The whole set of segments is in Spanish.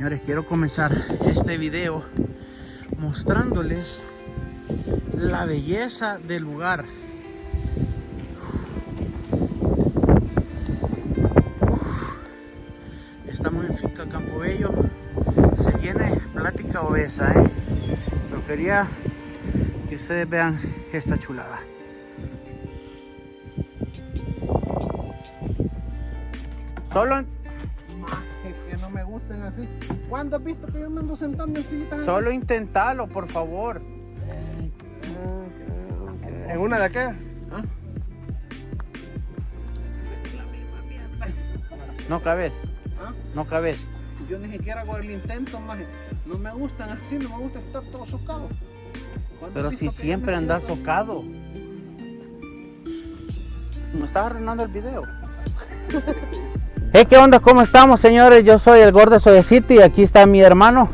Señores, quiero comenzar este video mostrándoles la belleza del lugar. Estamos en Finca Campo Bello. Se viene plática obesa, pero quería que ustedes vean esta chulada. Solo que no me gusten así. ¿Cuándo has visto que yo me ando sentando en sillitas? Solo intentalo, por favor. ¿En una de acá? ¿Ah? No cabes. ¿Ah? No cabes. Yo ni siquiera hago el intento, maje. No me gustan así, no me gusta estar todo socado. Pero si siempre andas socado. Me estás arruinando el video. Hey, ¿qué onda? ¿Cómo estamos, señores? Yo soy el Gordo Soyecito y aquí está mi hermano.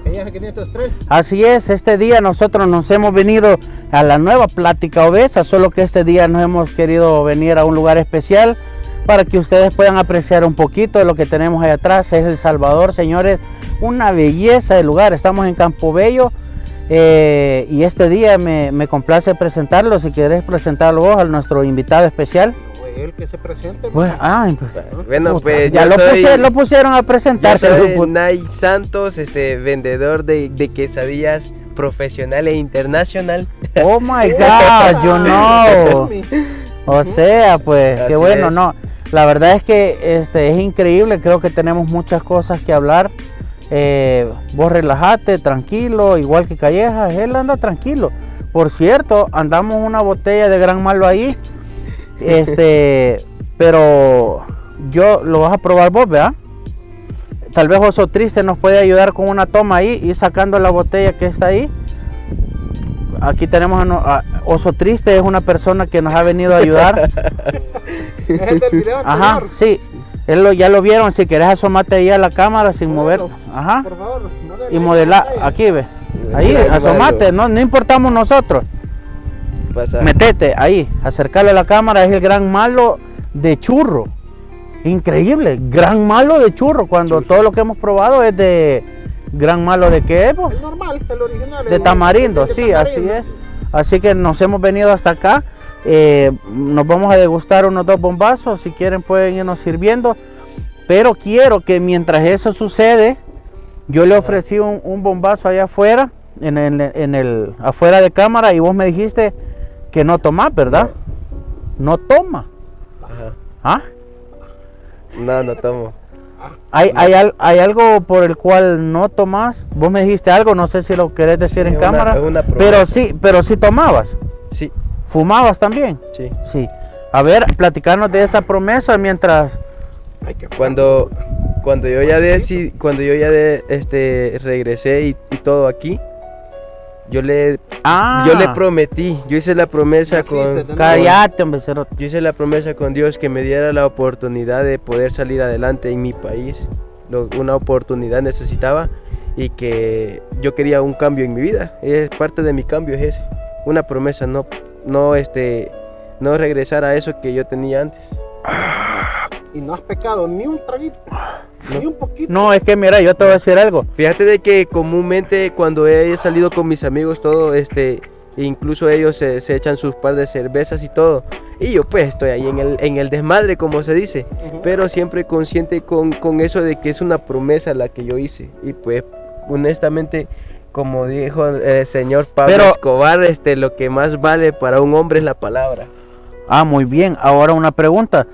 Ella es 503. Así es, este día nosotros nos hemos venido a la nueva plática obesa, solo que este día nos hemos querido venir a un lugar especial para que ustedes puedan apreciar un poquito de lo que tenemos ahí atrás. Es El Salvador, señores, una belleza de lugar. Estamos en Campo Bello y este día me complace presentarlo. Si querés presentarlo vos a nuestro invitado especial. El que se presente. Bueno, bueno, pues ya lo pusieron a presentarse. Yo soy Nay Santos, vendedor de quesadillas profesional e internacional. Oh my God, yo no. O sea, pues, Así qué bueno, es. no. La verdad es que es increíble, creo que tenemos muchas cosas que hablar. Vos relajate, tranquilo, igual que Callejas, él anda tranquilo. Por cierto, andamos una botella de Gran Malo ahí. Pero yo lo vas a probar vos, ¿verdad? Tal vez Oso Triste nos puede ayudar con una toma ahí y sacando la botella que está ahí. Aquí tenemos a Oso Triste, es una persona que nos ha venido a ayudar. ¿Es el del video Ajá, anterior? sí. Ya lo vieron. Si querés asomate ahí a la cámara sin mover. Ajá. Por favor, Y modelar. Aquí ve. Ahí, asomate. No importamos nosotros. Pasa. Metete ahí, acercarle a la cámara. Es el Gran Malo de churro. Increíble, Gran Malo de churro. Cuando todo lo que hemos probado es de Gran Malo de qué es, El normal, el original. de tamarindo, sí, así es. Así que nos hemos venido hasta acá. Nos vamos a degustar unos 2 bombazos. Si quieren pueden irnos sirviendo. Pero quiero que mientras eso sucede, yo le ofrecí un bombazo allá afuera, afuera de cámara, y vos me dijiste que no tomás, ¿verdad? No toma. Ajá. ¿Ah? No tomo. ¿Hay algo por el cual no tomás? Vos me dijiste algo, no sé si lo querés decir en cámara. Una promesa. pero sí tomabas. Sí, ¿Fumabas también? sí. Sí. A ver, platicarnos de esa promesa mientras... Cuando yo ya regresé y todo aquí, yo le prometí, yo hice la promesa Cállate, hombre, cerote. yo hice la promesa con Dios que me diera la oportunidad de poder salir adelante en mi país. Una oportunidad necesitaba y que yo quería un cambio en mi vida. Es parte de mi cambio, es ese. Una promesa, no regresar a eso que yo tenía antes. Y no has pecado ni un traguito, ni un poquito. No, es que mira, yo te voy a decir algo. Fíjate de que comúnmente cuando he salido con mis amigos todo, incluso ellos se echan sus par de cervezas y todo, y yo pues estoy ahí en el desmadre, como se dice, pero siempre consciente con eso de que es una promesa la que yo hice, y pues honestamente, como dijo el señor Pablo Escobar, lo que más vale para un hombre es la palabra. Ah, muy bien. Ahora una pregunta.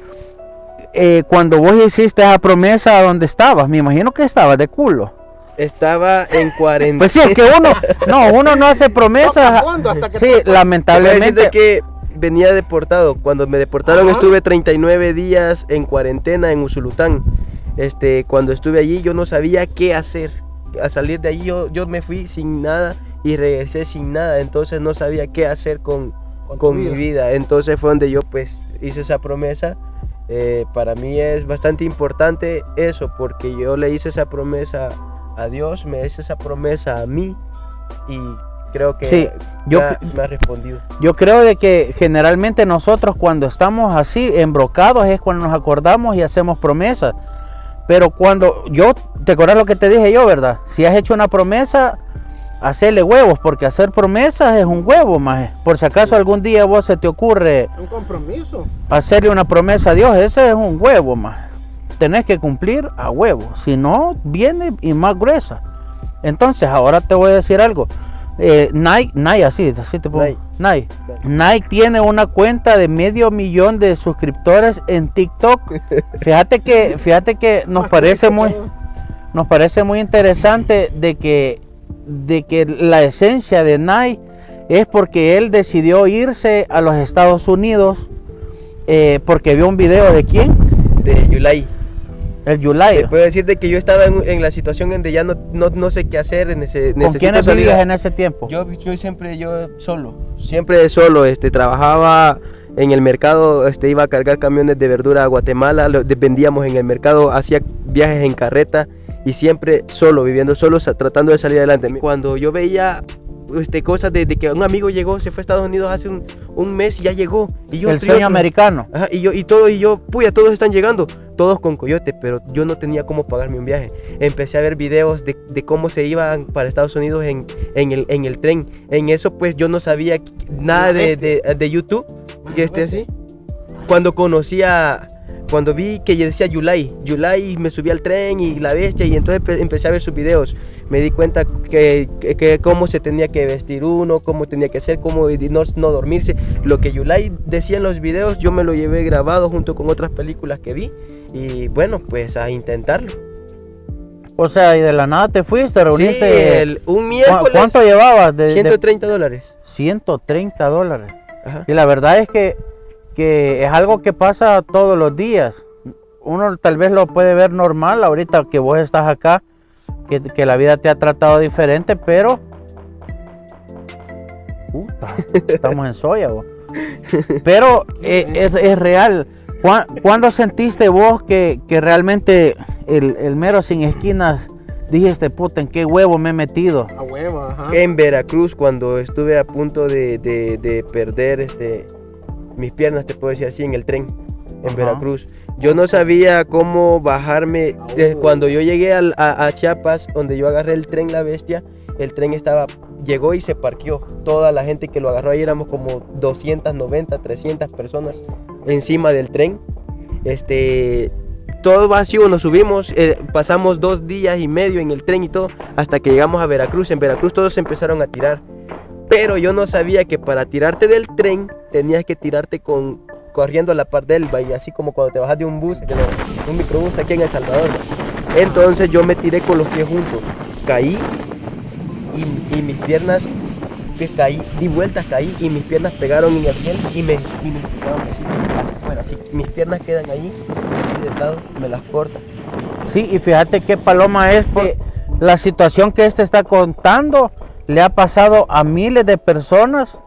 Cuando vos hiciste esa promesa, ¿dónde estabas? Me imagino que estabas de culo. Estaba en cuarentena. Pues sí, es que uno no hace promesas. Sí, lamentablemente. De que venía deportado. Cuando me deportaron estuve 39 días en cuarentena en Usulután. Cuando estuve allí yo no sabía qué hacer. A salir de allí yo me fui sin nada y regresé sin nada. Entonces no sabía qué hacer con mi vida. Entonces fue donde yo pues hice esa promesa. Para mí es bastante importante eso, porque yo le hice esa promesa a Dios, me hice esa promesa a mí y creo que sí, me ha respondido. Yo creo de que generalmente nosotros cuando estamos así embrocados es cuando nos acordamos y hacemos promesas, Pero cuando ¿te acuerdas lo que te dije yo, verdad? Si has hecho una promesa, hacerle huevos, porque hacer promesas es un huevo, maje. Por si acaso algún día vos se te ocurre Un compromiso. hacerle una promesa a Dios, ese es un huevo, maje. Tenés que cumplir a huevo, si no, viene y más gruesa. Entonces, ahora te voy a decir algo. Nike, así te pongo. Nike tiene una cuenta de 500,000 de suscriptores en TikTok. Fíjate que nos parece muy interesante de que la esencia de Nike es porque él decidió irse a los Estados Unidos porque vio un video de ¿quién? De Yulai. El Yulai. Puedo decirte que yo estaba en la situación en que ya no sé qué hacer. ¿Con quiénes vivías en ese tiempo? Yo siempre solo, trabajaba en el mercado, iba a cargar camiones de verdura a Guatemala, vendíamos en el mercado, hacía viajes en carreta y siempre solo, viviendo solo, tratando de salir adelante. Cuando yo veía cosas de que un amigo llegó, se fue a Estados Unidos hace un mes y ya llegó. Y yo, el sueño americano. Ajá, todos están llegando, todos con coyote, pero yo no tenía cómo pagarme un viaje. Empecé a ver videos de cómo se iban para Estados Unidos en el tren. En eso pues yo no sabía nada de YouTube, así. Cuando vi que decía Yulai, me subí al tren y la bestia, y entonces empecé a ver sus videos. Me di cuenta que cómo se tenía que vestir uno, cómo tenía que hacer, cómo no dormirse. Lo que Yulai decía en los videos, yo me lo llevé grabado junto con otras películas que vi. Y bueno, pues a intentarlo. O sea, y de la nada te fuiste, reuniste. Sí, un miércoles. ¿Cuánto llevabas? $130. $130. Ajá. Y la verdad es que es algo que pasa todos los días. Uno tal vez lo puede ver normal ahorita que vos estás acá, que la vida te ha tratado diferente, pero estamos en soya, vos. Pero es real. ¿Cuándo sentiste vos que realmente el mero sin esquinas dijiste, puta, en qué huevo me he metido? A huevo, ajá. En Veracruz, cuando estuve a punto de perder mis piernas, te puedo decir así, en el tren, en Veracruz. Yo no sabía cómo bajarme. Cuando yo llegué a Chiapas, donde yo agarré el tren La Bestia, el tren llegó y se parqueó. Toda la gente que lo agarró ahí, éramos como 290, 300 personas encima del tren. Todo vacío, nos subimos, pasamos 2 días y medio en el tren y todo, hasta que llegamos a Veracruz. En Veracruz todos se empezaron a tirar. Pero yo no sabía que para tirarte del tren tenías que tirarte corriendo a la par del valle, así como cuando te bajas de un bus, un microbús aquí en El Salvador. Entonces yo me tiré con los pies juntos, caí y mis piernas, di vueltas, caí y mis piernas pegaron en el riel y me quedaron así afuera, así. Mis piernas quedan ahí, así de lado, me las cortan. Sí, y fíjate qué paloma es, que la situación que está contando le ha pasado a miles de personas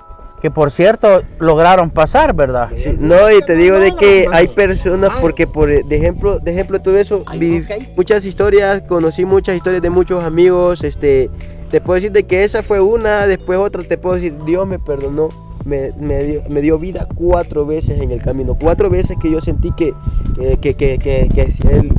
que, por cierto, lograron pasar, ¿verdad? Sí, no, y te digo de que hay personas, porque de ejemplo todo eso, vi muchas historias, conocí muchas historias de muchos amigos. Te puedo decir de que esa fue una, después otra, te puedo decir, Dios me perdonó, me dio vida 4 veces en el camino, 4 veces que yo sentí que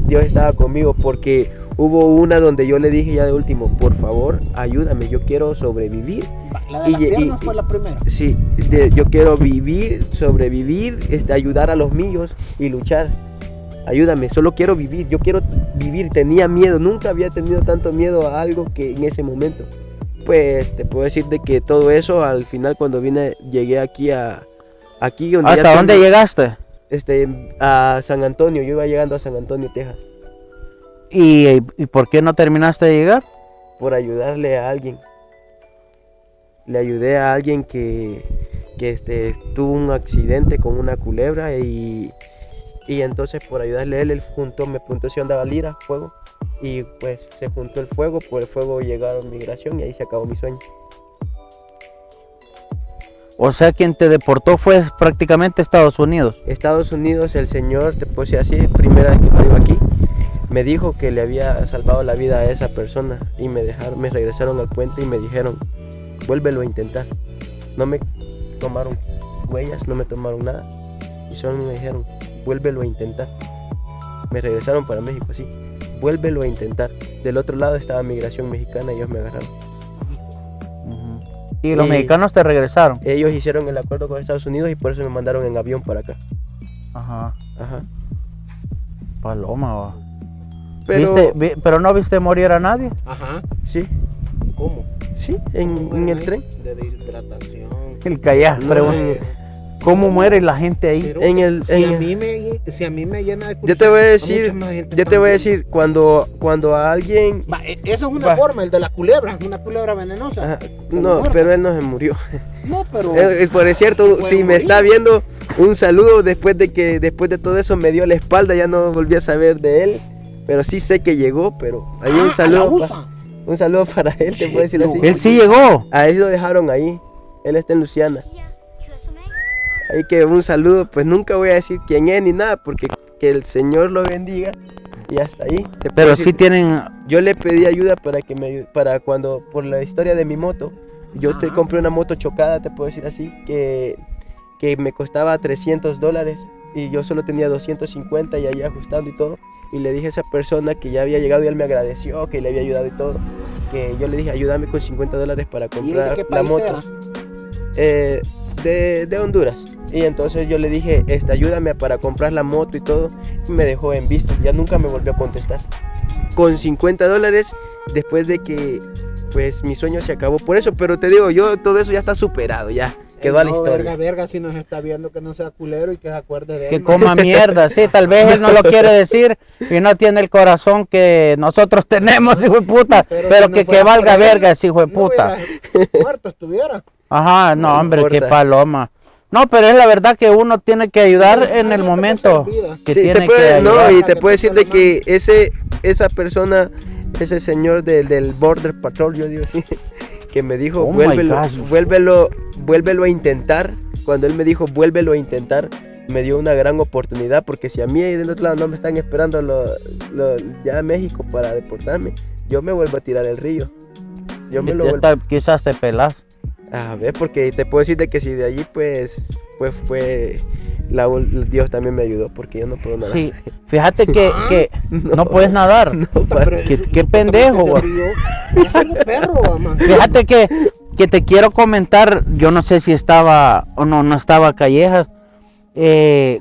Dios estaba conmigo, porque hubo una donde yo le dije ya de último, por favor, ayúdame, yo quiero sobrevivir. La de las piernas fue la primera. Sí, yo quiero sobrevivir, ayudar a los míos y luchar. Ayúdame, solo quiero vivir, yo quiero vivir. Tenía miedo, nunca había tenido tanto miedo a algo que en ese momento. Pues te puedo decir de que todo eso, al final cuando llegué aquí donde ¿hasta dónde llegaste? A San Antonio, yo iba llegando a San Antonio, Texas. ¿Y por qué no terminaste de llegar? Por ayudarle a alguien. Le ayudé a alguien que tuvo un accidente con una culebra y entonces por ayudarle a él me preguntó si andaba lira, fuego, y pues se juntó el fuego, por el fuego llegaron migración y ahí se acabó mi sueño. O sea, quien te deportó fue prácticamente Estados Unidos. Estados Unidos, el señor, te puedo decir así, primera vez que vivo aquí, me dijo que le había salvado la vida a esa persona y me regresaron al puente y me dijeron, vuélvelo a intentar. No me tomaron huellas, no me tomaron nada y solo me dijeron, vuélvelo a intentar. Me regresaron para México, sí. vuélvelo a intentar. Del otro lado estaba migración mexicana y ellos me agarraron. Y los Y- mexicanos te regresaron. Ellos hicieron el acuerdo con Estados Unidos y por eso me mandaron en avión para acá. Ajá. Ajá. Paloma, va. Pero Pero no viste morir a nadie. Ajá. sí, ¿Cómo? sí, en el tren. De deshidratación. El callá, No, pregunta. ¿Cómo muere la gente ahí? Cero. En el- si, en a el- mí me, si a mí me llena de Yo te voy a curiosidad, decir, mucha más gente yo te voy a también. decir, cuando a alguien... Va, eso es una Va. forma, el de la culebra, una culebra venenosa. Ajá, Como no, muerta. pero él no se murió. No, pero. Por cierto, puede si me morir. está viendo, un saludo después de todo eso me dio la espalda, ya no volví a saber de él. Pero sí sé que llegó, pero ahí Ah, un saludo. a la USA. Un saludo para él, te puedo decir así. Él sí llegó. A él lo dejaron ahí. Él está en Luciana. Ahí que un saludo, pues nunca voy a decir quién es ni nada, porque que el Señor lo bendiga y hasta ahí. Te puedo Pero decir, sí tienen. yo le pedí ayuda para que para cuando, por la historia de mi moto, yo te Ajá. compré una moto chocada, te puedo decir así, que me costaba $300 y yo solo tenía 250 y ahí ajustando y todo. Y le dije a esa persona que ya había llegado y él me agradeció, que le había ayudado y todo, que yo le dije, ayúdame con $50 para ¿Y él comprar de qué la país moto. era? De Honduras. Y entonces yo le dije, ayúdame para comprar la moto y todo. Y me dejó en visto, ya nunca me volvió a contestar. Con $50, después de que pues mi sueño se acabó por eso, pero te digo, yo todo eso ya está superado, ya quedó a la No, historia. verga, si nos está viendo que no sea culero y que se acuerde de él. Que man. coma mierda, sí, tal vez él no lo quiere decir y no tiene el corazón que nosotros tenemos, hijo de puta, pero si no que fuera valga por él, verga ese hijo de no puta. hubiera muerto estuviera. Ajá, no, No hombre, qué importa. paloma. No, pero es la verdad que uno tiene que ayudar en el Hay gente que momento se olvida. que Sí, tiene te puede, que ayudar. no, y a te que puedo te decir de lo que esa persona, ese señor del Border Patrol, yo digo así, que me dijo, Oh my vuélvelo a intentar. Cuando él me dijo, vuélvelo a intentar, me dio una gran oportunidad, porque si a mí ahí del otro lado no me están esperando ya a México para deportarme, yo me vuelvo a tirar el río. Yo me lo Ya vuelvo. está, quizás te pelas. A ver, porque te puedo decir de que si de allí pues fue Dios también me ayudó, porque yo no puedo nadar. Sí, fíjate que no puedes nadar. Pero Qué- eso- qué eso pendejo, se güey. rió. Es algo perro, man. Fíjate que te quiero comentar, yo no sé si estaba o no estaba Callejas.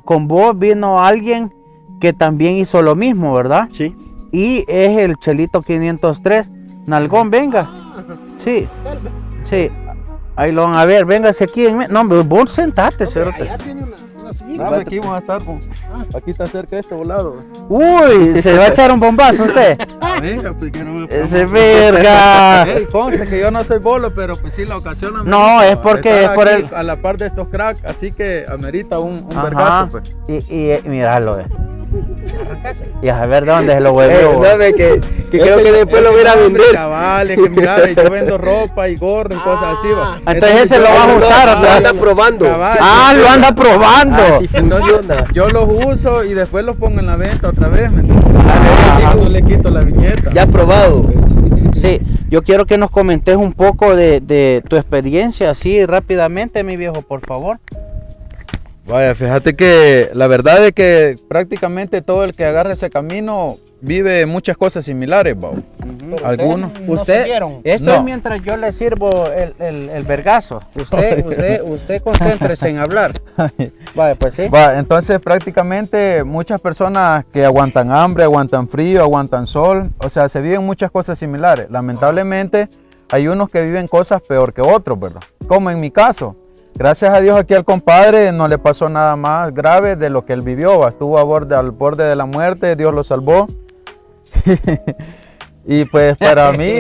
Con vos vino alguien que también hizo lo mismo, ¿verdad? Sí. Y es el Chelito 503. Nalgón, venga. Ah, Sí, tal vez. sí. Ahí lo van a ver, véngase aquí. No, hombre, vos sentate, Hombre, cerote. allá tiene una silla. Dame, aquí vamos a estar, aquí está cerca de este volado. Uy, se va a echar un bombazo usted. Venga, pues que no me Ese verga. Ey, conste que yo no soy bolo, pero pues sí la ocasión No, amerita, es porque estar es por aquí el- a la par de estos cracks, así que amerita un Ajá. vergazo, pues. Y míralo, y a ver de dónde se lo huevió. No, ve que creo que después lo voy a ir a hombre, vender. Cabales, que mira, ve, yo vendo ropa y gorro y cosas así, va. Entonces ese lo vas a usar Lo otra anda probando. Cabal. Ah, lo anda probando. Así funciona. Yo los uso y después los pongo en la venta otra vez, ¿me entiendes? Ah. No le quito la viñeta. Ya probado. Sí, yo quiero que nos comentes un poco de tu experiencia, así rápidamente, mi viejo, por favor. Vaya, fíjate que la verdad es que prácticamente todo el que agarra ese camino vive muchas cosas similares, Bau. Pero Algunos. ustedes no se vieron. Esto No. es mientras yo le sirvo el vergazo. Usted concéntrese en hablar. Vale, pues sí. Va, entonces prácticamente muchas personas que aguantan hambre, aguantan frío, aguantan sol, o sea, se viven muchas cosas similares. Lamentablemente hay unos que viven cosas peor que otros, ¿verdad? Como en mi caso. Gracias a Dios aquí al compadre no le pasó nada más grave de lo que él vivió, va. Estuvo al borde de la muerte, Dios lo salvó. Y pues para mí,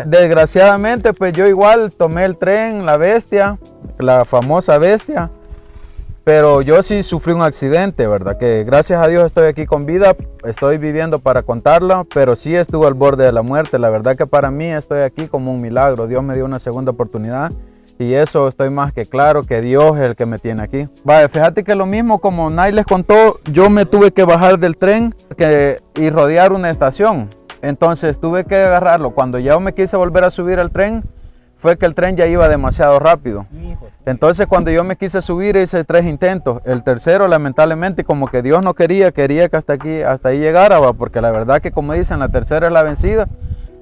desgraciadamente, pues yo igual tomé el tren, la bestia, la famosa bestia. Pero yo sí sufrí un accidente, ¿verdad? Que gracias a Dios estoy aquí con vida, estoy viviendo para contarlo, pero sí estuve al borde de la muerte. La verdad que para mí estoy aquí como un milagro. Dios me dio una segunda oportunidad y eso estoy más que claro que Dios es el que me tiene aquí. Vale, fíjate que lo mismo como Nay les contó, yo me tuve que bajar del tren y rodear una estación. Entonces tuve que agarrarlo. Cuando ya me quise volver a subir al tren, fue que el tren ya iba demasiado rápido. Hijo. Entonces cuando yo me quise subir hice 3 intentos. El tercero lamentablemente como que Dios no quería que hasta ahí llegara, ¿va? Porque la verdad que como dicen, la tercera es la vencida.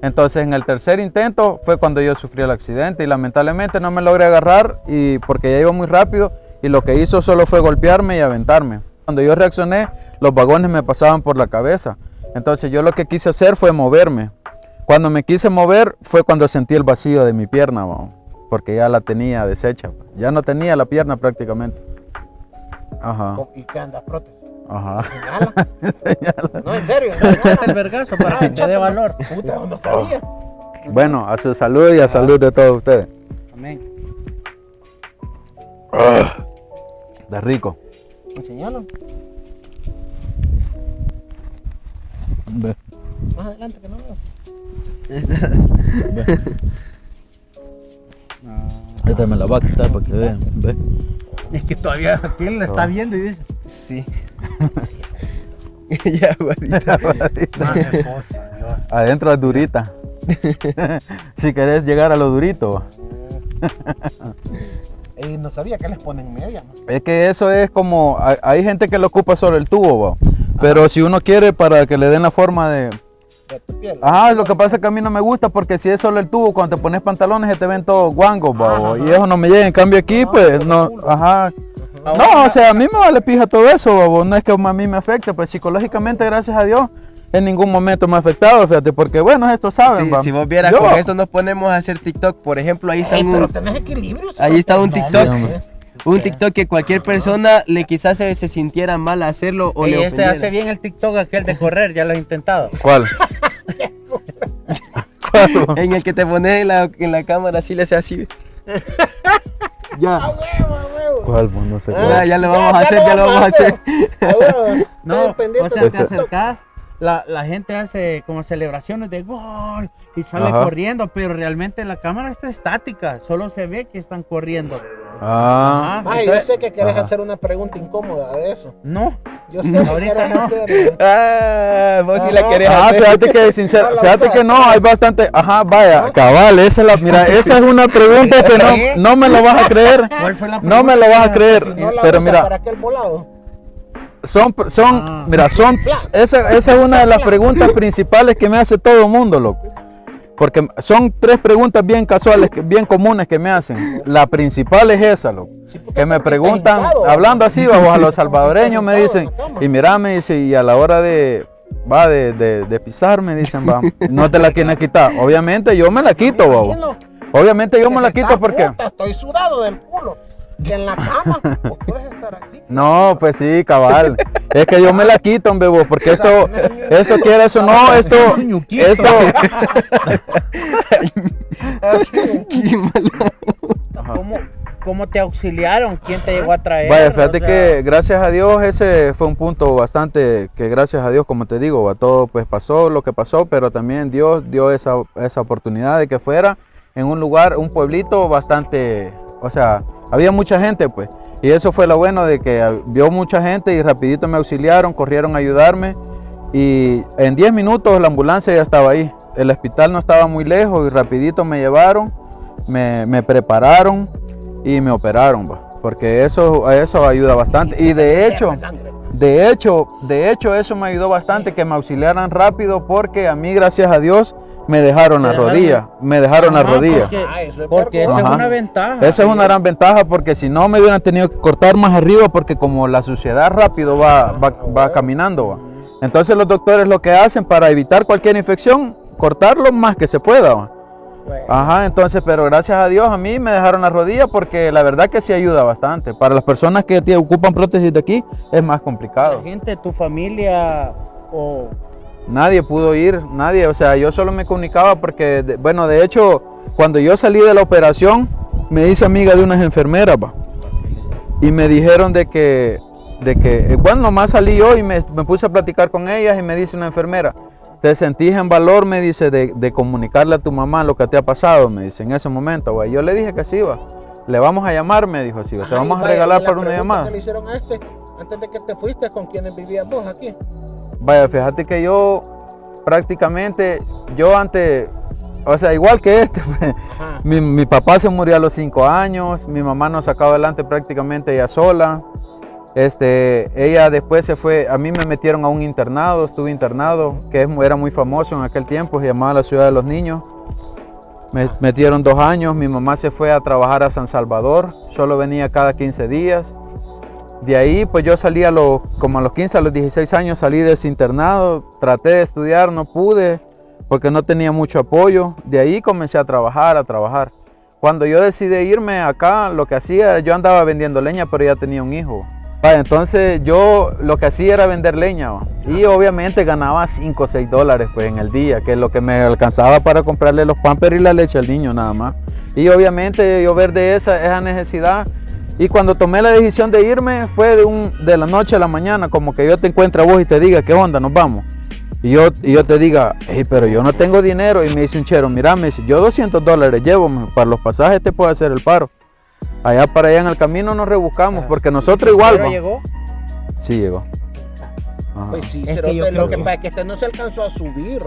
Entonces en el tercer intento fue cuando yo sufrí el accidente y lamentablemente no me logré agarrar y porque ya iba muy rápido y lo que hizo solo fue golpearme y aventarme. Cuando yo reaccioné, los vagones me pasaban por la cabeza. Entonces yo lo que quise hacer fue moverme. Cuando me quise mover fue cuando sentí el vacío de mi pierna, ¿va? Porque ya la tenía deshecha, ya no tenía la pierna prácticamente. Ajá. ¿Y qué andas, prótesis? Ajá. Señala. No, en serio. Échate el vergazo para que te dé valor. Puta, no sabía. Bueno, a su salud y a salud de todos ustedes. Amén. De rico. Enseñalo. Ve. Más adelante que no veo. Esta me la va a quitar para que vean. Ve. Es que todavía aquel la está viendo y dice, Sí. Ya, abuelita. "Más esposa, Dios". Adentro es durita. Si querés llegar a lo durito. Va. Y no sabía que les ponen media, ¿no? Es que eso es como, hay gente que lo ocupa sobre el tubo, va. Pero si uno quiere para que le den la forma de... De tu piel. Ajá, lo que pasa es que a mí no me gusta porque si es solo el tubo, cuando te pones pantalones se te ven todos guangos, va. Ajá. Y eso no me llega, en cambio aquí pues no, ajá. No, o sea, a mí me vale pija todo eso, babo. No es que a mí me afecte, pues psicológicamente, gracias a Dios, en ningún momento me ha afectado, fíjate, porque bueno, esto saben, Sí, va. si vos vieras, Yo- con esto nos ponemos a hacer TikTok. Por ejemplo, ahí está Pero un, tenés equilibrio. ahí está un No, TikTok. hombre. un TikTok que cualquier persona le quizás se sintiera mal hacerlo o Y le este ofendiera. hace bien el TikTok aquel de correr, ya lo he intentado. ¿Cuál? En el que te pones en la cámara así le hace así. A Ya, huevo, a huevo. ¿Cuál? Pues no sé ya, cuál. ya lo vamos a hacer, ya lo vamos a hacer. A huevo. No, Estén pendientes o sea, de te TikTok. acercás, la gente hace como celebraciones de gol y sale Ajá. corriendo, pero realmente la cámara está estática, solo se ve que están corriendo. Ah, Ajá, Ay, yo entonces- sé que querés Ajá. hacer una pregunta incómoda de eso. No, Yo sé que ahorita querés no. hacerlo. Ah, vos sí la Ajá. querés ah, hacer. fíjate que sincero, No la fíjate usas. que no, hay bastante, ajá, vaya, cabal, esa es la, mira, esa es una pregunta que no me lo vas a creer, ¿cuál fue la no me lo vas a creer, Si no la pero usas mira, para aquel volado. Ah. mira, esa es una de las preguntas principales que me hace todo el mundo, loco. Porque son 3 preguntas bien casuales, bien comunes que me hacen. La principal es esa, loco. Sí, porque Que me estás preguntan, hincado, hablando ¿no? así, bajo a los salvadoreños me Hincado dicen, en la cama. y mira, me dice, y a la hora de pisar, me dicen, va, no te la quieres quitar. Obviamente yo me la quito, babo. Imagino Obviamente yo que me la si quito estás porque... puta, estoy sudado del culo. Que en la cama, pues puedes estar aquí. No, pues sí, cabal. Es que yo me la quito, hombre, vos, porque esto quieres o no, esto, ¿Cómo te auxiliaron? ¿Quién te llegó a traer? vaya, fíjate O sea, que gracias a Dios ese fue un punto bastante, que gracias a Dios, como te digo, va, todo pues pasó lo que pasó, pero también Dios dio esa oportunidad de que fuera en un lugar, un pueblito bastante, o sea, había mucha gente pues, y eso fue lo bueno de que vio mucha gente y rapidito me auxiliaron, corrieron a ayudarme y en 10 minutos la ambulancia ya estaba ahí, el hospital no estaba muy lejos y rapidito me llevaron, me prepararon y me operaron, va, porque eso ayuda bastante y de hecho eso me ayudó bastante que me auxiliaran rápido porque a mí gracias a Dios me dejaron la rodilla, Ajá, porque- Ah, eso es Porque esa es Ajá. una ventaja. esa es una gran ventaja porque si no me hubieran tenido que cortar más arriba porque como la suciedad rápido va caminando, va. Entonces los doctores lo que hacen para evitar cualquier infección, cortarlo más que se pueda, va. Bueno, Ajá, entonces, pero gracias a Dios a mí me dejaron la rodilla porque la verdad que sí ayuda bastante. Para las personas que ocupan prótesis de aquí es más la complicado. gente, tu familia o Nadie pudo ir, nadie, o sea, yo solo me comunicaba porque, bueno, de hecho, cuando yo salí de la operación, me hice amiga de unas enfermeras, va, y me dijeron de que, bueno, nomás salí yo y me puse a platicar con ellas y me dice una enfermera, ¿te sentís en valor, me dice, de comunicarle a tu mamá lo que te ha pasado? Me dice, en ese momento, va. Yo le dije que sí, va. Le vamos a llamar, me dijo así, va. Te vamos a regalar por una llamada. ¿Qué le hicieron a antes de que te fuiste con quienes vivías vos aquí? Vaya, fíjate que yo prácticamente, yo antes, o sea, igual que este. Ajá. Mi papá se murió a los 5 años, mi mamá nos sacó adelante prácticamente ella sola. Ella después se fue, a mí me metieron a un internado, estuve internado, era muy famoso en aquel tiempo, se llamaba la Ciudad de los Niños. Me metieron 2 años, mi mamá se fue a trabajar a San Salvador, solo venía cada 15 días. De ahí pues yo salí como a los 15, a los 16 años salí de ese internado, traté de estudiar, no pude porque no tenía mucho apoyo. De ahí comencé a trabajar. Cuando yo decidí irme acá, lo que hacía, yo andaba vendiendo leña, pero ya tenía un hijo. Entonces yo lo que hacía era vender leña, y obviamente ganaba 5 o 6 dólares pues, en el día, que es lo que me alcanzaba para comprarle los pampers y la leche al niño nada más. Y obviamente yo ver de esa necesidad. Y cuando tomé la decisión de irme fue de la noche a la mañana, como que yo te encuentre a vos y te diga, ¿qué onda? Nos vamos. Y yo te diga, hey, pero yo no tengo dinero. Y me dice un chero, mira, me dice, yo 200 dólares llevo, para los pasajes te puedo hacer el paro. Allá para allá en el camino nos rebuscamos, porque nosotros igual. ¿Pero llegó? Sí, llegó. Ajá. Pues sí, Es pero que yo lo creo que que- pasa es que este no se alcanzó a subir.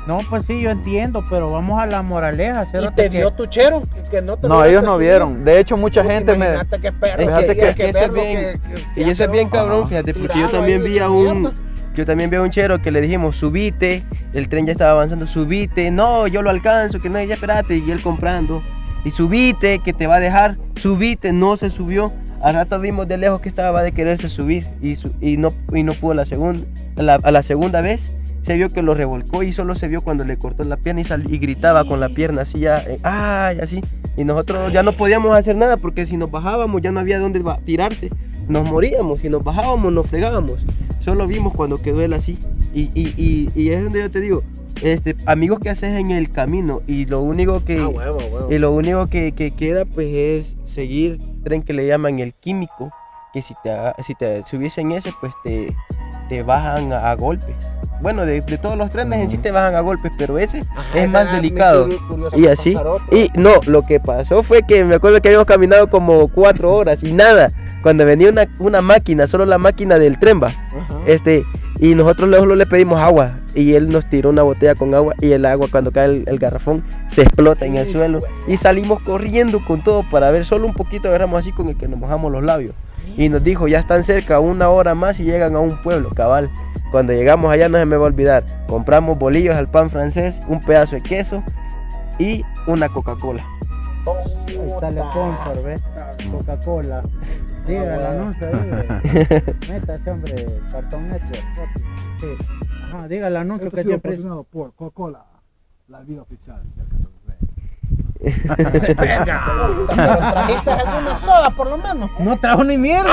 No, pues sí, yo entiendo, pero vamos a la moraleja. Y cerote, te que- dio tu chero, que no te No, lo ellos dejaste no subir. vieron. De hecho, mucha Porque gente me... imagínate que perro, Fíjate que que- hay que eso es verlo, bien- que Y eso es bien cabrón, Ajá. fíjate, porque tirado yo también ahí vi a hecho un... mierda. Yo también vi a un chero que le dijimos, subite, el tren ya estaba avanzando, subite, no, yo lo alcanzo, que no, ya espérate, y él comprando, y subite, que te va a dejar, subite, no se subió, al rato vimos de lejos que estaba de quererse subir, y no pudo a la segunda vez, se vio que lo revolcó y solo se vio cuando le cortó la pierna y gritaba con la pierna así ya, ay, así, y nosotros ya no podíamos hacer nada, porque si nos bajábamos ya no había dónde tirarse, nos moríamos, si nos bajábamos nos fregábamos. Solo vimos cuando quedó él así. Y es donde yo te digo, amigos que haces en el camino y lo único que, Huevo. y lo único que queda pues es seguir, tren que le llaman el químico, que si te subiesen ese pues te bajan a golpes. Bueno, de todos los trenes en sí te bajan a golpes, pero ese Ajá, es ese más era mi delicado. curioso Y así, pasarote. y no, lo que pasó fue que me acuerdo que habíamos caminado como 4 horas y nada, cuando venía una máquina, solo la máquina del tren va, Ajá. y nosotros luego le pedimos agua y él nos tiró una botella con agua y el agua cuando cae el garrafón se explota en el suelo y salimos corriendo con todo para ver, solo un poquito agarramos así con el que nos mojamos los labios y nos dijo, ya están cerca, 1 hora más y llegan a un pueblo, cabal. Cuando llegamos allá no se me va a olvidar, compramos bolillos al pan francés, un pedazo de queso y una Coca-Cola. Ahí está el sponsor, ¿ves? Coca-Cola. Diga el anuncio ahí, meta ese hombre, Cartón Network. Sí. Ajá, diga el anuncio Esto que ha sido siempre es. patrocinado por Coca-Cola, la vida oficial del Caso del Rey. Pero trajiste alguna soda por lo menos. No trajo ni mierda.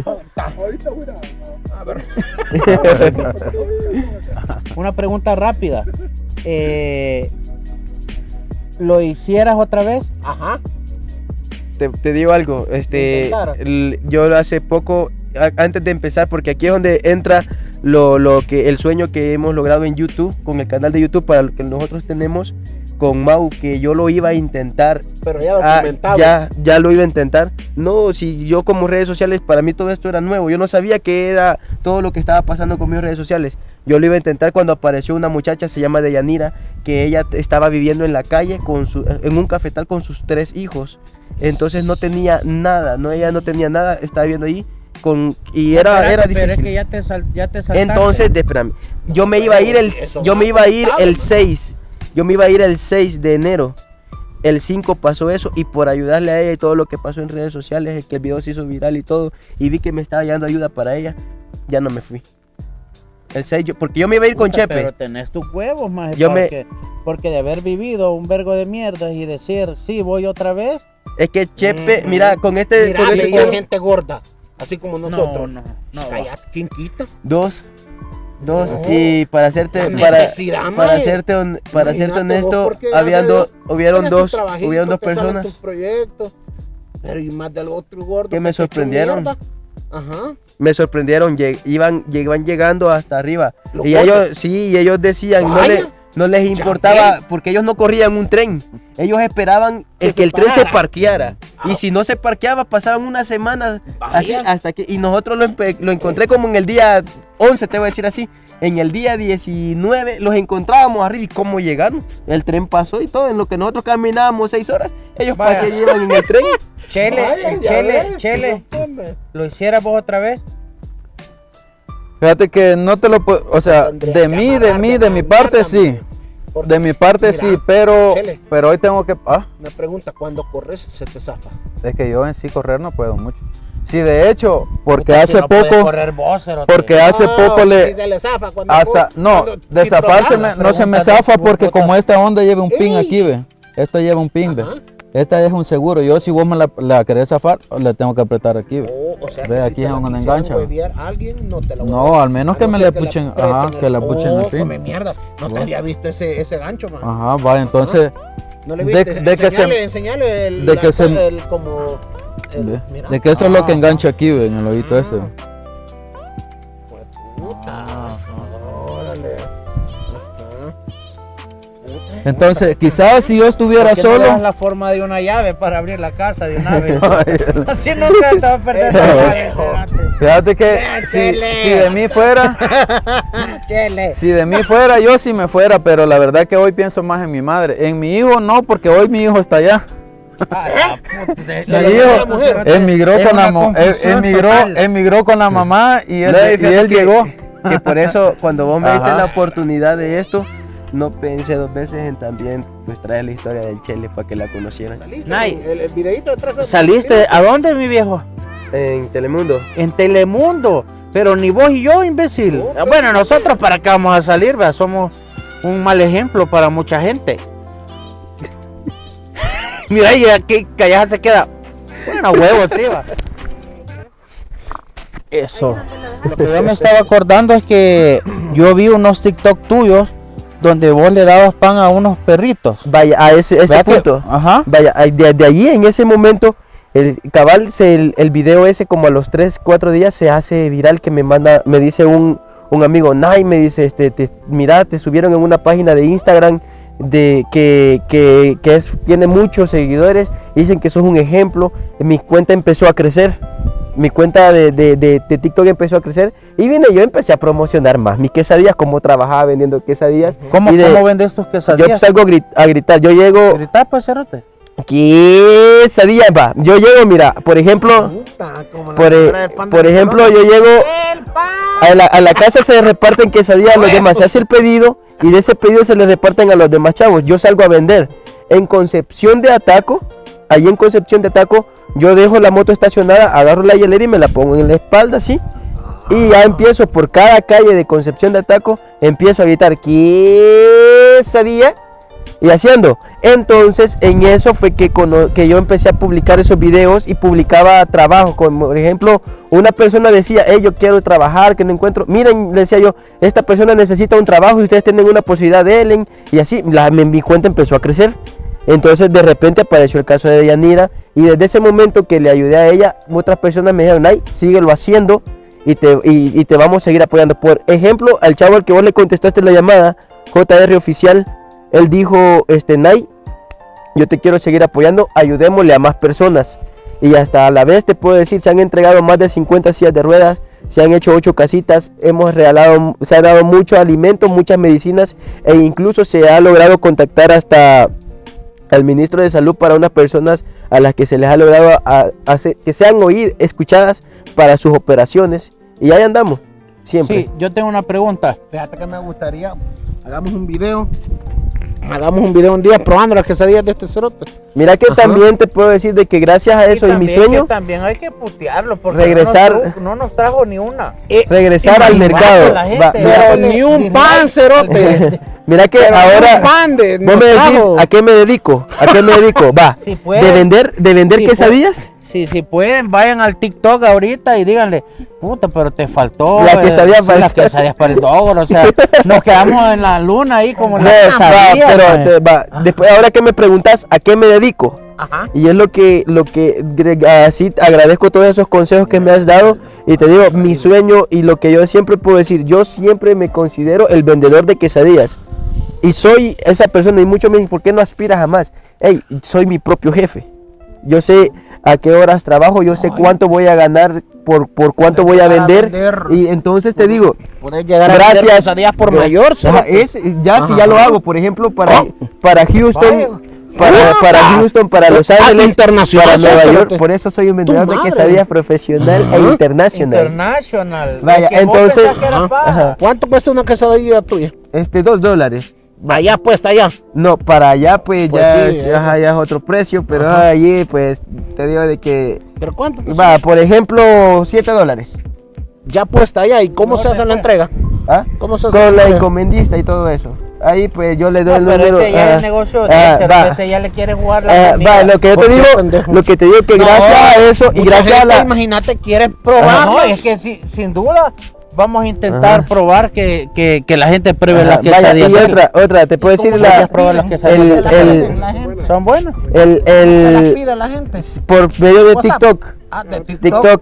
solo- Ahorita voy A ver. Una pregunta rápida. ¿Lo hicieras otra vez? Ajá. Te digo algo, Intentar. yo hace poco, antes de empezar, porque aquí es donde entra el sueño que hemos logrado en YouTube, con el canal de YouTube para lo que nosotros tenemos con Mau, que yo lo iba a intentar. Pero ya documentado. Ya lo iba a intentar. No, si yo como redes sociales, para mí todo esto era nuevo. Yo no sabía qué era todo lo que estaba pasando con mis redes sociales. Yo lo iba a intentar cuando apareció una muchacha, se llama Deyanira, que ella estaba viviendo en la calle en un cafetal con sus 3 hijos. Entonces no tenía nada, ella no tenía nada, estaba viviendo ahí y era Espérate, pero es difícil. que ya te saltaste. Entonces, espérame, yo me iba a ir el 6. Yo me iba a ir el 6 de enero. El 5 pasó eso y por ayudarle a ella y todo lo que pasó en redes sociales, que el video se hizo viral y todo, y vi que me estaba dando ayuda para ella, ya no me fui. El 6, porque yo me iba a ir con Chepe. Pero tenés tus huevos, más Yo porque de haber vivido un vergo de mierda y decir, sí, voy otra vez. Es que Chepe, mira, con Mira, le dicen gente gorda. Así como nosotros. No, Cállate, ¿quién quita? Dos, No. y para hacerte La para necesidad, mae. hacerte Imagínate honesto, vos, porque hubieron tienes tu dos trabajito, te salen personas tus proyectos, pero y más del otro gordo que me te echó sorprendieron. mierda. Ajá. me sorprendieron, iban llegando hasta arriba. Los Y bolsos. ellos decían, Vaya. no les importaba, Ya ves. porque ellos no corrían un tren. Ellos esperaban Que que se el tren se parara. parqueara. Ah. Y si no se parqueaba, pasaban una semana Vaya. así hasta que. Y nosotros lo encontré como en el día 11, te voy a decir así. En el día 19 los encontrábamos arriba. ¿Y cómo llegaron? El tren pasó y todo. En lo que nosotros caminábamos 6 horas, ellos para que llevan en el tren. Chele, ¿lo hiciera vos otra vez? Fíjate que no te lo puedo, o sea, de mi parte sí. De mi parte Mira, sí, pero Chele. hoy tengo que... Una pregunta, cuando corres se te zafa. Es que yo en sí correr no puedo mucho. Sí, de hecho, porque Puta, hace si no podés poco... correr vos, cerote. Porque hace poco Si le... se le zafa cuando Hasta... No, de si zafarse probás, no se me pregunta de zafa porque puta. como esta onda lleva un pin Ey. aquí, ve. Esta lleva un pin, ve. Ajá. Esta es un seguro. Yo si vos me la querés zafar, le tengo que apretar aquí, ve. O sea, Ve, que aquí si te es la donde quisieran engancha. huevear a alguien, no te la No, huevean. al menos A que no me ser le que puchen, aprieten ajá, que la puchen el fin. come mierda. No te había visto ese gancho, man. Ajá, vaya, entonces... No le de- viste. de que se- Enseñale el, de que se- el como el, mira. De que eso es lo que engancha aquí, ve, en el oído ese. Puta. Órale. Ajá. Entonces, quizás si yo estuviera ¿Por qué no le das solo... la forma de una llave para abrir la casa de una vez? Así nunca te va a perder la No. llave, cerote. Fíjate que Chele. si de mí fuera, Chele. si de mí fuera, yo sí me fuera, pero la verdad que hoy pienso más en mi madre. En mi hijo no, porque hoy mi hijo está allá. Ah, puta, Mi hijo emigró Es con una la confusión total. emigró con la mamá y él, No, y y fíjate él que- llegó. Que por eso, cuando vos me diste Ajá. la oportunidad de esto, no pensé 2 veces en también pues traer la historia del Chele para que la conocieran. ¿Saliste? Nay. El videito detrás de- ¿Saliste? ¿A dónde, mi viejo? En Telemundo. En Telemundo. Pero ni vos y yo, imbécil. No, pero- Bueno, nosotros para qué vamos a salir, ¿verdad? Somos un mal ejemplo para mucha gente. Mira, y aquí Callaja se queda. Bueno, huevos, sí, va. Eso. Lo que yo me estaba acordando es que yo vi unos TikTok tuyos donde vos le dabas pan a unos perritos. Vaya, a ese ¿Verdad que- punto. Ajá. Vaya, de allí en ese momento, el video ese como a los 3-4 días se hace viral que me dice un amigo, Nay, me dice, mira, te subieron en una página de Instagram de tiene muchos seguidores, dicen que sos un ejemplo, mi cuenta empezó a crecer. Mi cuenta de TikTok empezó a crecer y yo empecé a promocionar más mis quesadillas, como trabajaba vendiendo quesadillas. ¿Cómo, y ¿Cómo vendes tus yo quesadillas? salgo a gritar, yo llego, Grita, pues, cerote. quesadilla, va, yo llego, mira, por ejemplo, Puta, como la por señora del pan de ejemplo, Barcelona. yo llego, El pan. a la casa se reparten quesadillas a los demás, se hace el pedido y de ese pedido se le reparten a los demás chavos, yo salgo a vender. En Concepción de Ataco, ahí en Concepción de Ataco, yo dejo la moto estacionada, agarro la hielera y me la pongo en la espalda, así. Y ya empiezo por cada calle de Concepción de Ataco, empiezo a gritar quesadilla y haciendo. Entonces, en eso fue que yo empecé a publicar esos videos y publicaba trabajo. Como por ejemplo, una persona decía, yo quiero trabajar, que no encuentro. Miren, le decía yo, esta persona necesita un trabajo y ustedes tienen una posibilidad de él. Y así, mi cuenta empezó a crecer. Entonces de repente apareció el caso de Yanira y desde ese momento que le ayudé a ella, otras personas me dijeron, Nay, síguelo haciendo y te vamos a seguir apoyando. Por ejemplo, al chavo al que vos le contestaste la llamada, JR Oficial, él dijo, Nay, yo te quiero seguir apoyando, ayudémosle a más personas. Y hasta a la vez te puedo decir, se han entregado más de 50 sillas de ruedas, se han hecho 8 casitas, se ha dado mucho alimento, muchas medicinas e incluso se ha logrado contactar hasta al ministro de Salud para unas personas a las que se les ha logrado hacer que sean escuchadas para sus operaciones y ahí andamos siempre. Sí, yo tengo una pregunta. Fíjate que me gustaría, hagamos un video un día probando las quesadillas de este cerote. Mira que también te puedo decir de que gracias a eso y mi sueño También hay que putearlo porque regresar- no nos trajo ni una. regresar al mercado. la gente, Va, mira, Pero ni un pan, cerote. mira que Pero ni ahora un pan de vos me decís trajo. a qué me dedico, va, Si pueden. de vender Sí, quesadillas. Si pueden, vayan al TikTok ahorita y díganle, puta, pero te faltó La quesadilla para las el- quesadillas para el dogro, o sea, nos quedamos en la luna ahí como No, la va, quesadilla, pero mae. después ahora que me preguntas a qué me dedico. Ajá. Y es lo que así agradezco todos esos consejos que me has dado y te digo, mi sueño y lo que yo siempre puedo decir, yo siempre me considero el vendedor de quesadillas y soy esa persona y muchos me dicen, ¿por qué no aspiras a más? Soy mi propio jefe. Yo sé a qué horas trabajo, yo sé cuánto voy a ganar, por cuánto voy a vender. Y entonces te digo, Puedes llegar a vender quesadillas por mayor. Ajá, si ya lo hago, por ejemplo, para Houston, para Houston, para Los Ángeles, internacional, para Nueva cerote. York. Por eso soy un vendedor de madre. quesadillas profesional e internacional. International. Vaya, Es que vos entonces- pensás que era paja. Ajá. ¿Cuánto cuesta una quesadilla tuya? $2. Vaya, pues, está allá. No, para allá pues, Pues ya, sí, ajá, ya es otro precio, pero allí pues te digo de que ¿Pero cuánto? va, por ejemplo, $7. Ya puesta allá. ¿Y cómo se hace la entrega? ¿Ah? ¿Cómo se hace Con la entrega? encomendista y todo eso. Ahí pues yo le doy el Pero número. ese ya es ah, el negocio. ah, Ese va. este ya le quiere jugar la comida. Va, lo que yo te ¿Por qué, digo, pendejo? lo que te digo que No, gracias a eso y mucha gracias a gente, la Imagínate, quieres No, probarlo. es que sin duda vamos a intentar Ajá. probar que la gente pruebe Ajá, las vaya, quesadillas. y otra, te puedo decir ¿Cómo la quieres probar las quesadillas? La gente. Son buenas. Se las el pide la gente. por medio de WhatsApp. TikTok. Ah, de TikTok,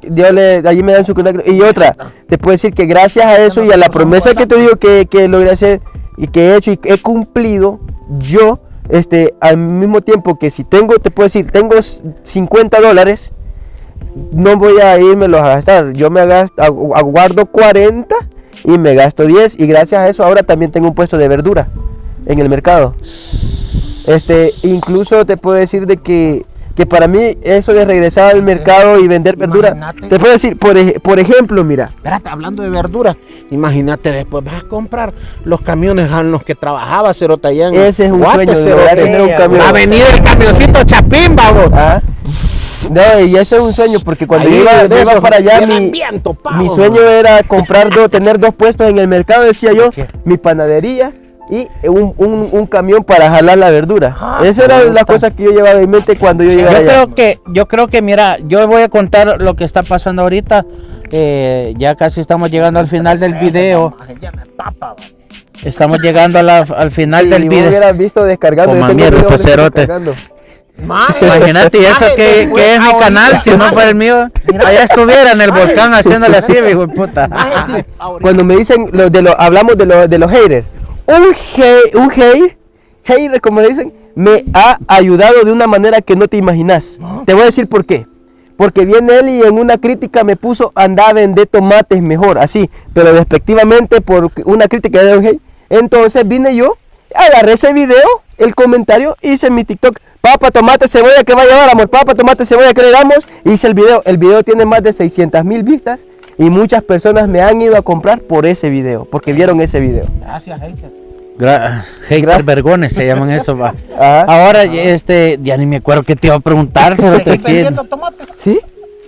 allí me dan su contacto. Y otra, te puedo decir que gracias a eso y a la promesa que te digo que logré hacer y que he hecho y que he cumplido, yo, al mismo tiempo que si tengo, te puedo decir, tengo $50, no voy a irmelos a gastar. Yo me guardo 40 y me gasto 10. Y gracias a eso ahora también tengo un puesto de verdura en el mercado. Incluso te puedo decir de que para mí eso de regresar al mercado y vender verdura, Imagínate. te puedo decir, por ejemplo, mira, Espérate, hablando de verdura, imagínate, después vas a comprar los camiones en los que trabajaba Cerotayán. ese es un sueño de verdad, tener un camión. Va a venir el camioncito Chapín, vamos. Ah, no, y ese es un sueño porque cuando yo iba para allá, mi sueño era tener 2 puestos en el mercado, decía yo, mi panadería y un camión para jalar la verdura. Esa era la cosa que yo llevaba en mente cuando yo llegaba allá. Yo creo que, mira, yo voy a contar lo que está pasando ahorita. Ya casi estamos llegando al final del video. Estamos llegando al final del Si vos video. hubieras visto descargando, Coma yo tengo mierda, videos este ahorita cerote. descargando. Imagínate, y eso que es mi canal, si no fuera el mío, allá estuviera en el volcán haciéndole así, hijo de puta. Cuando me dicen, hablamos de los haters, un hater, como le dicen, me ha ayudado de una manera que no te imaginas. Te voy a decir por qué. Porque viene él y en una crítica me puso, anda a vender tomates mejor, así, pero despectivamente por una crítica de un hater. Entonces vine yo, agarré ese video, el comentario, hice mi TikTok, papa, tomate, cebolla, ¿qué va a llevar, amor? Papa, tomate, cebolla, ¿qué le damos? Hice el video tiene más de 600,000 vistas y muchas personas me han ido a comprar por ese video, porque vieron ese video. Gracias, gente. Hater vergones se llaman eso, va. Ajá. Ahora, ya ni me acuerdo qué te iba a preguntar, cerote, ¿Estás vendiendo tomate? ¿Sí?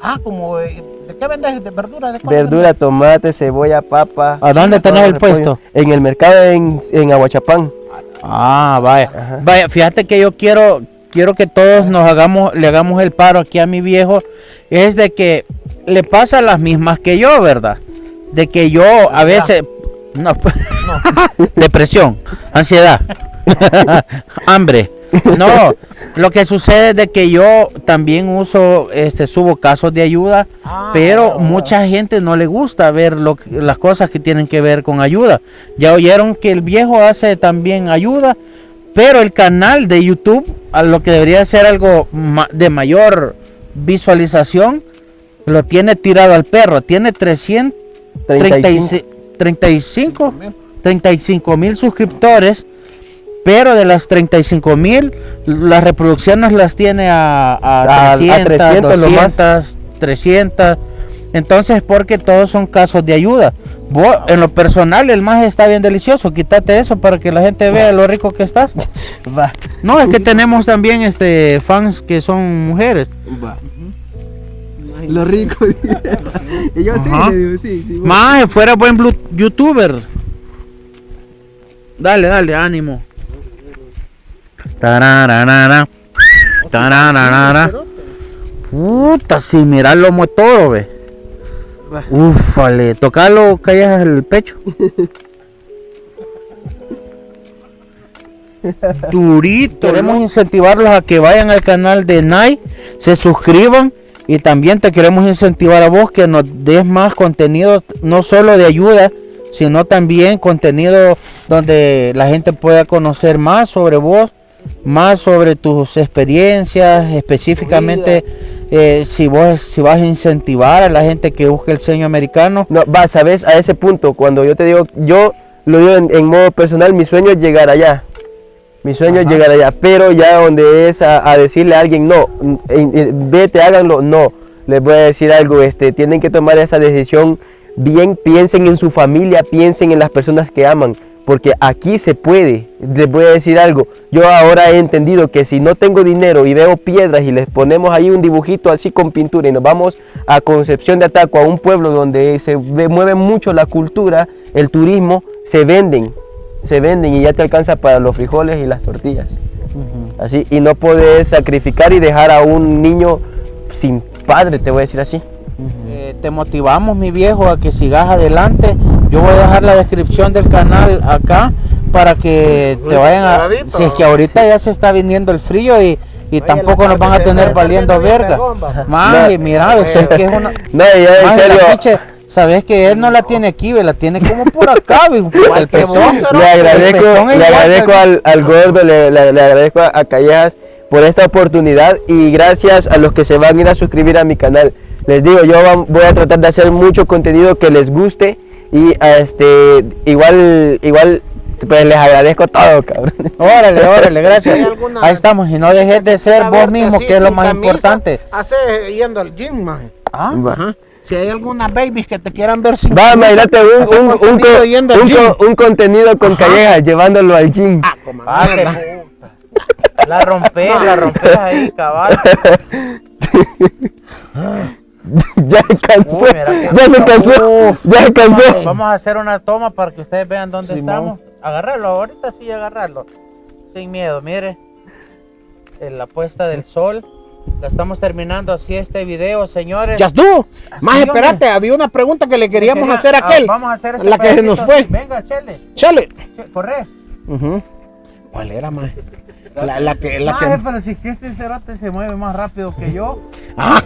Ah, como ¿de qué vendes? ¿De verdura? ¿De cuál Verdura, tomate, cebolla, papa. ¿A dónde tenés todo el puesto? En el mercado en Aguachapán. Ah, vaya. Ajá. Vaya, fíjate que yo quiero que todos le hagamos el paro aquí a mi viejo. Es de que le pasa las mismas que yo, ¿verdad? De que yo a veces... No, depresión, ansiedad, hambre. No, lo que sucede es de que yo también subo casos de ayuda, pero mucha gente no le gusta ver las cosas que tienen que ver con ayuda. Ya oyeron que el viejo hace también ayuda, pero el canal de YouTube, a lo que debería ser algo de mayor visualización, lo tiene tirado al perro. Tiene 35,000 suscriptores, pero de las 35,000 las reproducciones las tiene a 300, 200, 300. Entonces, porque todos son casos de ayuda. Vos, en lo personal, el maje está bien delicioso. Quítate eso para que la gente vea lo rico que estás. No, es que tenemos también fans que son mujeres. Lo rico. Y yo Ajá. sí. Maje, fuera buen youtuber. Dale, ánimo. Tararara. Tararara. Puta, si mira el lomo de toro, ve. Ufale, tocalo, callas el pecho. Durito. Queremos incentivarlos a que vayan al canal de Nai, se suscriban. Y también te queremos incentivar a vos que nos des más contenido, no solo de ayuda, sino también contenido donde la gente pueda conocer más sobre vos más sobre tus experiencias, específicamente si vas a incentivar a la gente que busque el sueño americano. No, sabes, a ese punto, cuando yo te digo, yo lo digo en modo personal, mi sueño es llegar allá. Mi sueño es llegar allá, pero ya donde es a decirle a alguien, no, vete, háganlo, no. Les voy a decir algo, tienen que tomar esa decisión bien, piensen en su familia, piensen en las personas que aman, porque aquí se puede. Les voy a decir algo, yo ahora he entendido que si no tengo dinero y veo piedras y les ponemos ahí un dibujito así con pintura y nos vamos a Concepción de Ataco, a un pueblo donde se mueve mucho la cultura, el turismo, se venden y ya te alcanza para los frijoles y las tortillas. Así, y no puedes sacrificar y dejar a un niño sin padre, te voy a decir así. Te motivamos, mi viejo, a que sigas adelante. Yo voy a dejar la descripción del canal acá para que te vayan a... Si es que ahorita ya se está viniendo el frío y tampoco nos van a tener valiendo verga. Maje, mira, es que es una... No, ya en Maje, serio. la ficha, sabes que él no la tiene aquí, la tiene como por acá, el pezón. Le agradezco al gordo, le agradezco a Callejas por esta oportunidad y gracias a los que se van a ir a suscribir a mi canal. Les digo, yo voy a tratar de hacer mucho contenido que les guste y igual pues les agradezco todo, cabrón. Órale, gracias. ¿Hay alguna- Ahí estamos, y no dejes de ser vos mismo, que es lo más importante. Hace yendo al gym, maje. Ah, Ajá. Si hay algunas babies que te quieran ver sin Va, camisa, imagínate hacer contenido yendo al gym. un contenido con Callejas llevándolo al gym. Ah, como vale, mierda. puta. La rompes ahí, cabal. Ya cansó, Uy, mira que- ya se cansó, ya se cansó. Vamos a hacer una toma para que ustedes vean dónde Simón. estamos. Agarrarlo, ahorita sí, agarrarlo. Sin miedo, mire. En la puesta del sol. La estamos terminando así este video, señores. Ya estuvo. Más, Sí, espérate, había una pregunta que le queríamos hacer a aquel. Vamos a hacer este la que se nos pedacito. fue. Venga, chele. Chale. Corre. ¿Cuál era, más? La que. Pero si que este cerote se mueve más rápido que yo. Ah,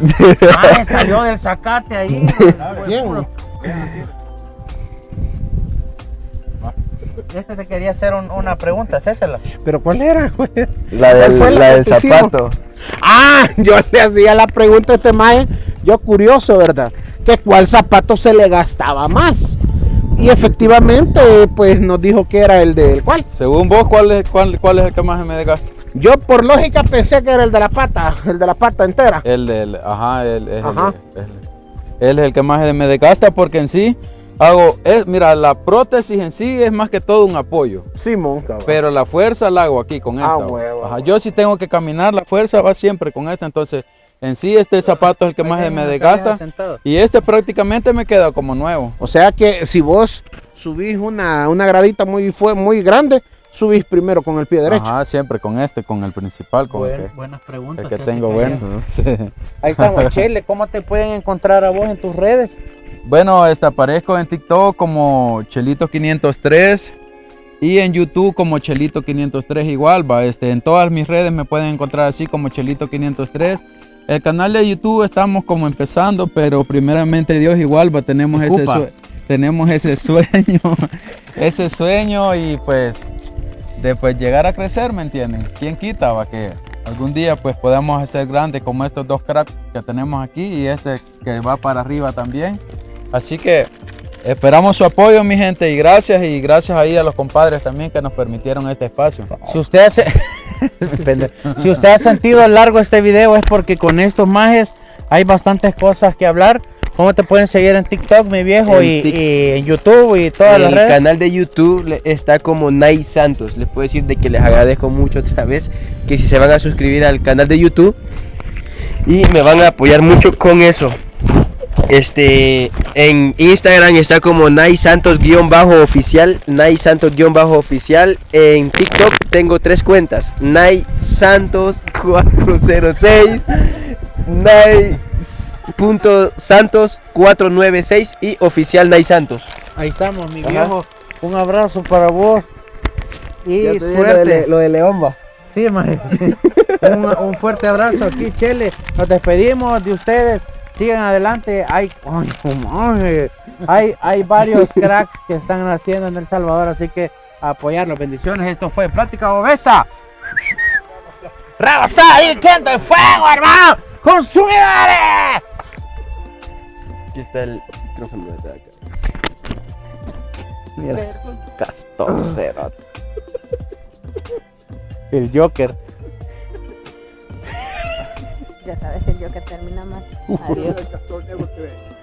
Salió del zacate ahí. bien. Este te quería hacer una pregunta, César. Pero ¿cuál era? La ¿Cuál fue la del que te hicimos? zapato. Ah, yo le hacía la pregunta a este maje, yo curioso, ¿verdad? Que cuál zapato se le gastaba más. Y efectivamente, pues nos dijo que era el del cual. Según vos, ¿cuál es el que más me desgasta? Yo por lógica pensé que era el de la pata entera. Él es el que más me desgasta porque en sí mira, la prótesis en sí es más que todo un apoyo. Simón, cabrón. Pero la fuerza la hago aquí con esta. Huevo. Ajá, yo si tengo que caminar, la fuerza va siempre con esta. Entonces, en sí este zapato es el que más me desgasta. Y este prácticamente me queda como nuevo. O sea que si vos subís una gradita muy grande, subís primero con el pie derecho. Ajá, siempre con el principal, con Buenas preguntas. el que César, tengo que bueno. Sí. Ahí estamos, Chele. ¿Cómo te pueden encontrar a vos en tus redes? Bueno, aparezco en TikTok como Chelito503 y en YouTube como Chelito503 igual, va. En todas mis redes me pueden encontrar así como Chelito503. El canal de YouTube estamos como empezando, pero primeramente Dios igual, va. Tenemos ese sueño y pues después llegar a crecer, ¿me entienden? ¿Quién quita, va? Que algún día pues podamos hacer grandes como estos dos cracks que tenemos aquí y este que va para arriba también. Así que esperamos su apoyo, mi gente, y gracias ahí a los compadres también que nos permitieron este espacio. Si usted si usted ha sentido largo este video es porque con estos majes hay bastantes cosas que hablar. ¿Cómo te pueden seguir en TikTok, mi viejo? Y en YouTube y todas las redes. El canal de YouTube está como Nay Santos. Les puedo decir de que les agradezco mucho otra vez que si se van a suscribir al canal de YouTube y me van a apoyar mucho con eso. En Instagram está como Nay Santos-oficial, Nay Santos-oficial. En TikTok tengo 3 cuentas, Nay Santos 406, Nay.santos 496 y oficial Nay Santos. Ahí estamos, mi viejo. Un abrazo para vos y Ya te di suerte. lo de León, va. Sí, maje. un fuerte abrazo aquí, Chele. Nos despedimos de ustedes. Sigan adelante. Hay varios cracks que están haciendo en El Salvador, así que apoyarlos. Bendiciones. Esto fue Plática Obesa. rebasada y quento de fuego, hermano. ¡Consumidores! Aquí está el micrófono de acá. Mira, Castor cerote. El Joker. Ya sabes que el Joker termina mal. Adiós. El castor negro que ve.